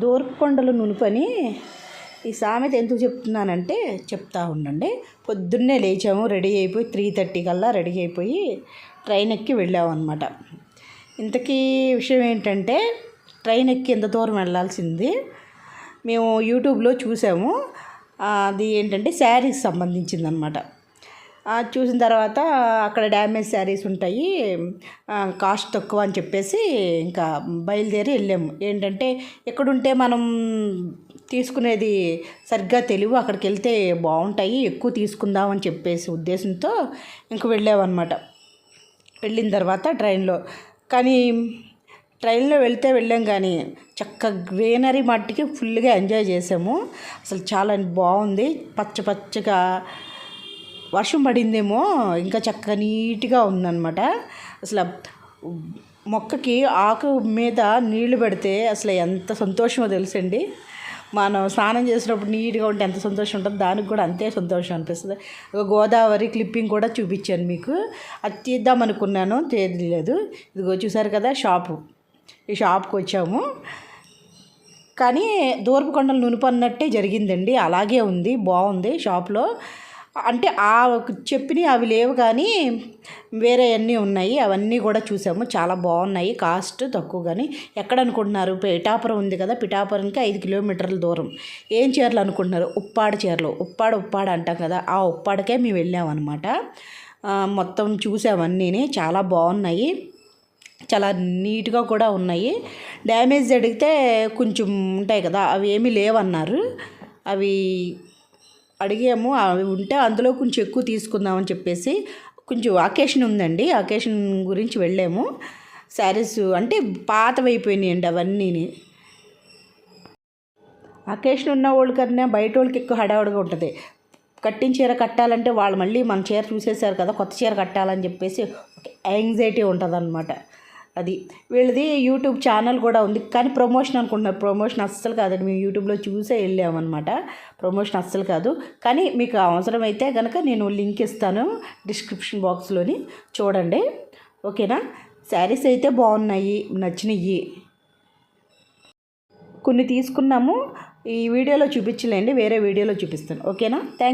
దూరపు నునుపని ఈ సామెత ఎందుకు చెప్తున్నానంటే చెప్తా ఉండండి. పొద్దున్నే లేచాము, రెడీ అయిపోయి 3:30 కల్లా రెడీ అయిపోయి ట్రైన్ ఎక్కి వెళ్ళామన్నమాట. ఇంతకీ విషయం ఏంటంటే ట్రైన్ ఎక్కి ఎంత దూరం వెళ్ళాల్సింది మేము యూట్యూబ్లో చూసాము. అది ఏంటంటే శారీస్ సంబంధించిందనమాట. చూసిన తర్వాత అక్కడ డ్యామేజ్ శారీస్ ఉంటాయి, కాస్ట్ తక్కువ అని చెప్పేసి ఇంకా బయలుదేరి వెళ్ళాము. ఏంటంటే ఎక్కడుంటే మనం తీసుకునేది సరిగ్గా తెలియదు, అక్కడికి వెళ్తే బాగుంటాయి, ఎక్కువ తీసుకుందామని చెప్పేసి ఉద్దేశంతో ఇంక వెళ్ళామన్నమాట. వెళ్ళిన తర్వాత ట్రైన్లో వెళ్ళాం కానీ గ్రీనరీ మట్టికి ఫుల్గా ఎంజాయ్ చేసాము. అసలు చాలా బాగుంది, పచ్చగా వర్షం పడిందేమో, ఇంకా చక్కగా నీట్గా ఉందన్నమాట. అసలు మొక్కకి ఆకు మీద నీళ్లు పెడితే అసలు ఎంత సంతోషమో తెలుసండి. మనం స్నానం చేసినప్పుడు నీట్గా ఉంటే ఎంత సంతోషం ఉంటుందో దానికి కూడా అంతే సంతోషం అనిపిస్తుంది. గోదావరి క్లిప్పింగ్ కూడా చూపించాను మీకు, అది తీద్దామనుకున్నాను, తెలియలేదు. ఇదిగో చూసారు కదా ఈ షాప్కి వచ్చాము. కానీ దూరపు నునుపు అన్నట్టే జరిగిందండి, అలాగే ఉంది, బాగుంది షాప్లో. అంటే చెప్పినవి అవి లేవు కానీ వేరే అన్నీ ఉన్నాయి, అవన్నీ కూడా చూసాము, చాలా బాగున్నాయి, కాస్ట్ తక్కువ. కానీ ఎక్కడ అనుకుంటున్నారు, పిఠాపురం ఉంది కదా, పిఠాపురంకి 5 కిలోమీటర్ల దూరం. ఏం చీరలు అనుకుంటున్నారు, ఉప్పాడ చీరలు. ఉప్పాడ అంటాం కదా, ఆ ఉప్పాడకే మేము వెళ్ళామన్నమాట. మొత్తం చూసామన్నీ, చాలా బాగున్నాయి, చాలా నీట్గా కూడా ఉన్నాయి. డ్యామేజ్ అడిగితే కొంచెం ఉంటాయి కదా, అవి ఏమీ లేవన్నారు. అవి అడిగాము, అవి ఉంటే అందులో కొంచెం ఎక్కువ తీసుకుందామని చెప్పేసి, కొంచెం అకేషన్ ఉందండి, అకేషన్ గురించి వెళ్ళాము. శారీస్ అంటే పాతవైపోయినాయండి అవన్నీ. అకేషన్ ఉన్న వాళ్ళకన్నా బయట వాళ్ళకి ఎక్కువ హడావుడిగా ఉంటుంది. కట్టిన చీర కట్టాలంటే వాళ్ళు మళ్ళీ మన చీర చూసేసారు కదా, కొత్త చీర కట్టాలని చెప్పేసి యాంగ్జైటీ ఉంటుంది అన్నమాట. అది వీళ్ళది యూట్యూబ్ ఛానల్ కూడా ఉంది, కానీ ప్రమోషన్ అనుకుంటున్నారు. ప్రమోషన్ అస్సలు కాదండి, మేము యూట్యూబ్లో చూసే వెళ్ళామన్నమాట. ప్రమోషన్ అస్సలు కాదు. కానీ మీకు అవసరమైతే కనుక నేను లింక్ ఇస్తాను డిస్క్రిప్షన్ బాక్స్లోని, చూడండి, ఓకేనా. శారీస్ అయితే బాగున్నాయి, నచ్చినాయి, కొన్ని తీసుకున్నాము. ఈ వీడియోలో చూపించలేండి, వేరే వీడియోలో చూపిస్తాను, ఓకేనా. థ్యాంక్